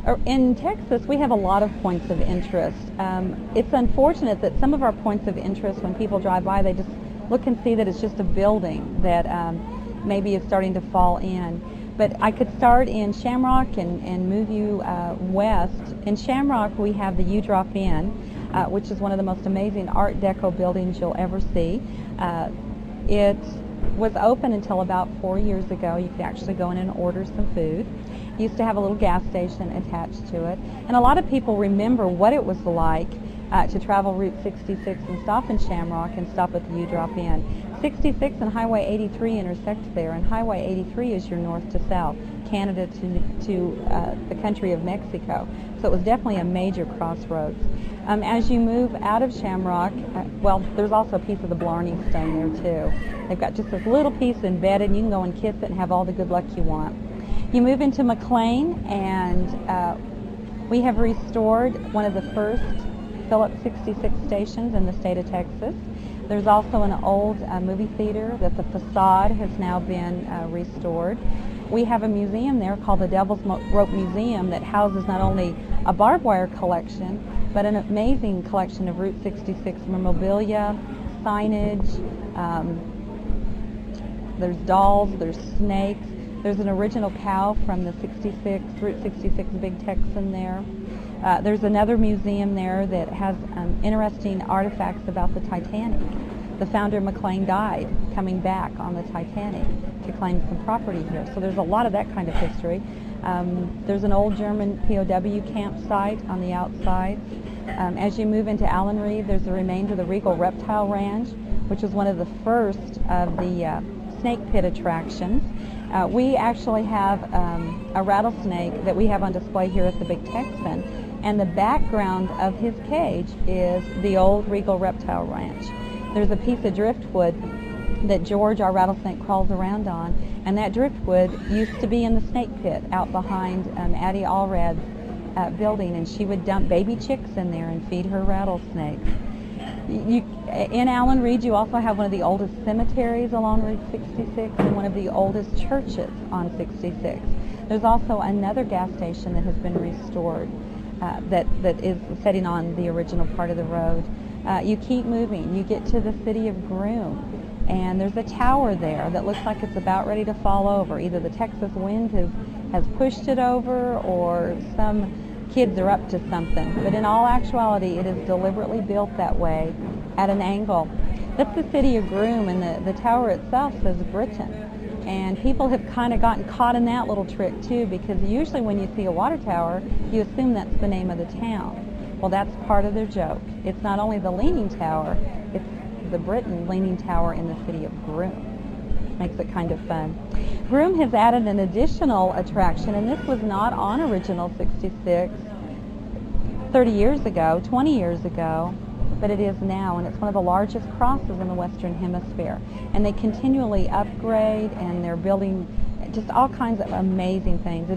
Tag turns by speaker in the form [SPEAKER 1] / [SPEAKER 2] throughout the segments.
[SPEAKER 1] In Texas, we have a lot of points of interest. It's unfortunate that some of our points of interest, when people drive by, they just look and see that it's just a building that maybe is starting to fall in. But I could start in Shamrock and move you west. In Shamrock, we have the U-Drop Inn, which is one of the most amazing Art Deco buildings you'll ever see. It was open until about 4 years ago. You could actually go in and order some food. It used to have a little gas station attached to it. And a lot of people remember what it was like to travel Route 66 and stop in Shamrock and stop at the U-Drop Inn. 66 and Highway 83 intersect there, and Highway 83 is your north to south, Canada to the country of Mexico. So it was definitely a major crossroads. As you move out of Shamrock, well, there's also a piece of the Blarney Stone there too. They've got just this little piece embedded, and you can go and kiss it and have all the good luck you want. You move into McLean, and we have restored one of the first Phillips 66 stations in the state of Texas. There's also an old movie theater that the facade has now been restored. We have a museum there called the Devil's Rope Museum that houses not only a barbed wire collection, but an amazing collection of Route 66 memorabilia, signage. There's dolls, there's snakes. There's an original cow from the Route 66 Big Texan there. There's another museum there that has interesting artifacts about the Titanic. The founder McLean died coming back on the Titanic to claim some property here. So there's a lot of that kind of history. There's an old German POW campsite on the outside. As you move into Allen Reed, there's the remains of the Regal Reptile Ranch, which was one of the first of the snake pit attractions. We actually have a rattlesnake that we have on display here at the Big Texan, and the background of his cage is the old Regal Reptile Ranch. There's a piece of driftwood that George, our rattlesnake, crawls around on, and that driftwood used to be in the snake pit out behind Addie Allred's building, and she would dump baby chicks in there and feed her rattlesnakes. In Allen Reed, you also have one of the oldest cemeteries along Route 66 and one of the oldest churches on 66. There's also another gas station that has been restored that is sitting on the original part of the road. You keep moving, you get to the city of Groom, and there's a tower there that looks like it's about ready to fall over. Either the Texas wind has pushed it over, or some kids are up to something. But in all actuality, it is deliberately built that way at an angle. That's the city of Groom, and the tower itself says Britain. And people have kind of gotten caught in that little trick too, because usually when you see a water tower, you assume that's the name of the town. Well, that's part of their joke. It's not only the Leaning Tower, it's the Britain Leaning Tower in the city of Groom. Makes it kind of fun. Groom has added an additional attraction, and this was not on original 66 30 years ago, 20 years ago, but it is now, and it's one of the largest crosses in the Western Hemisphere. And they continually upgrade, and they're building just all kinds of amazing things.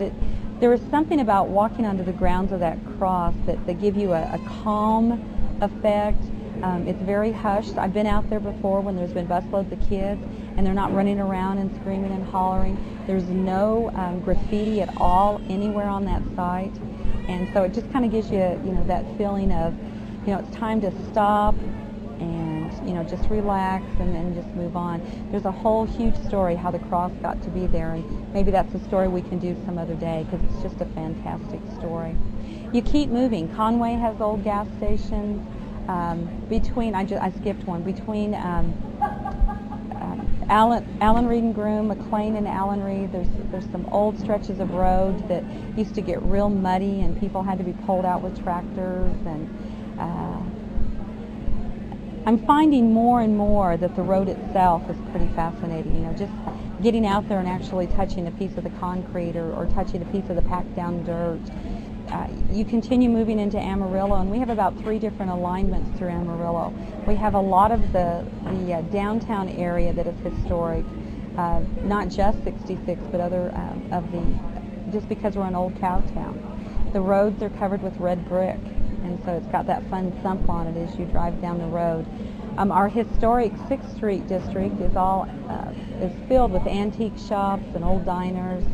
[SPEAKER 1] There is something about walking onto the grounds of that cross that give you a calm effect. It's very hushed. I've been out there before when there's been busloads of kids, and they're not running around and screaming and hollering. There's no graffiti at all anywhere on that site, and so it just kind of gives you, that feeling of, it's time to stop and, just relax and then just move on. There's a whole huge story how the cross got to be there, and maybe that's a story we can do some other day, because it's just a fantastic story. You keep moving. Conway has old gas stations. I skipped one. Between Allen Reed and Groom, McLean and Allen Reed, there's some old stretches of road that used to get real muddy, and people had to be pulled out with tractors. And I'm finding more and more that the road itself is pretty fascinating. Just getting out there and actually touching a piece of the concrete or touching a piece of the packed down dirt. You continue moving into Amarillo, and we have about 3 different alignments through Amarillo. We have a lot of the downtown area that is historic, not just 66, but other just because we're an old cow town. The roads are covered with red brick, and so it's got that fun thump on it as you drive down the road. Our historic 6th Street district is filled with antique shops and old diners.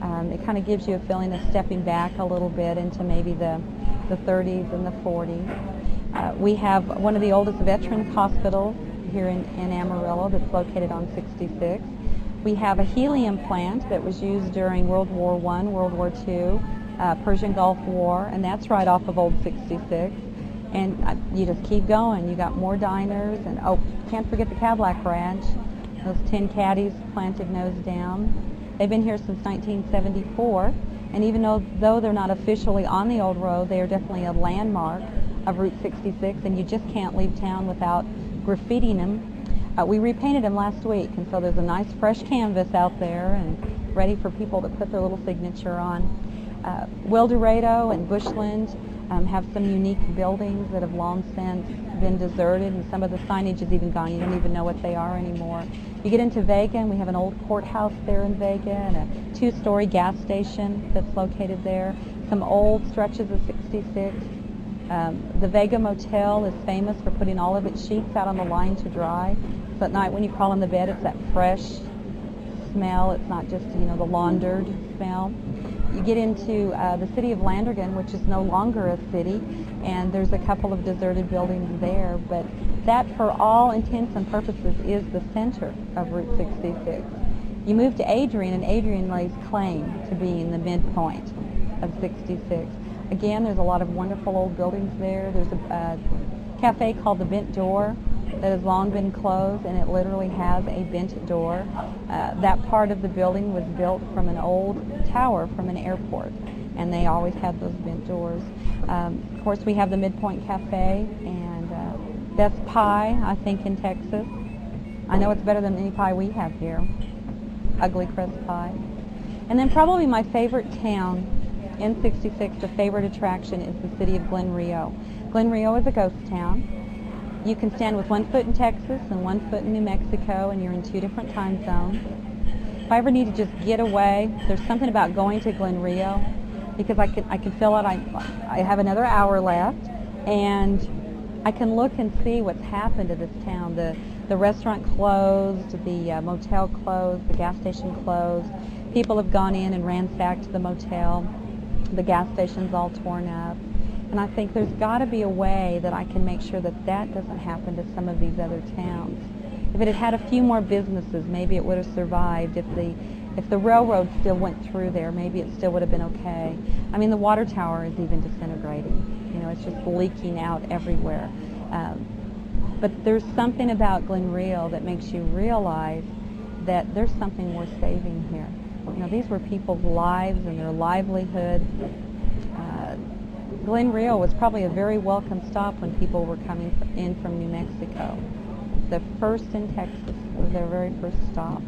[SPEAKER 1] It kind of gives you a feeling of stepping back a little bit into maybe the 30s and the 40s. We have one of the oldest veterans hospitals here in Amarillo that's located on 66. We have a helium plant that was used during World War I, World War II, Persian Gulf War, and that's right off of Old 66. And you just keep going. You got more diners, and oh, can't forget the Cadillac Ranch. Those 10 caddies planted nose down. They've been here since 1974, and even though they're not officially on the old road, they are definitely a landmark of Route 66, and you just can't leave town without graffitiing them. We repainted them last week, and so there's a nice fresh canvas out there and ready for people to put their little signature on. Wildorado and Bushland have some unique buildings that have long since been deserted, and some of the signage is even gone. You don't even know what they are anymore. You get into Vega, and we have an old courthouse there in Vega and a 2-story gas station that's located there. Some old stretches of 66. The Vega Motel is famous for putting all of its sheets out on the line to dry. So at night when you crawl in the bed, it's that fresh smell. It's not just, you know, the laundered smell. You get into the city of Landrigan, which is no longer a city, and there's a couple of deserted buildings there, but that, for all intents and purposes, is the center of Route 66. You move to Adrian, and Adrian lays claim to being the midpoint of 66. Again, there's a lot of wonderful old buildings there. There's a cafe called the Bent Door that has long been closed, and it literally has a bent door. That part of the building was built from an old tower from an airport, and they always had those bent doors. Of course, we have the Midpoint Cafe and best pie, I think, in Texas. I know it's better than any pie we have here. Ugly crust pie. And then probably my favorite town in 66, the favorite attraction, is the city of Glen Rio. Glen Rio is a ghost town. You can stand with one foot in Texas and one foot in New Mexico, and you're in 2 different time zones. If I ever need to just get away, there's something about going to Glen Rio, because I can feel it. I have another hour left, and I can look and see what's happened to this town. The restaurant closed, the motel closed, the gas station closed. People have gone in and ransacked the motel. The gas station's all torn up. And I think there's got to be a way that I can make sure that that doesn't happen to some of these other towns. If it had had a few more businesses, maybe it would have survived. If the railroad still went through there, maybe it still would have been okay. I mean, the water tower is even disintegrating. You know, it's just leaking out everywhere. But there's something about Glen Rio that makes you realize that there's something worth saving here. You know, these were people's lives and their livelihood. Glen Rio was probably a very welcome stop when people were coming in from New Mexico. The first in Texas was their very first stop.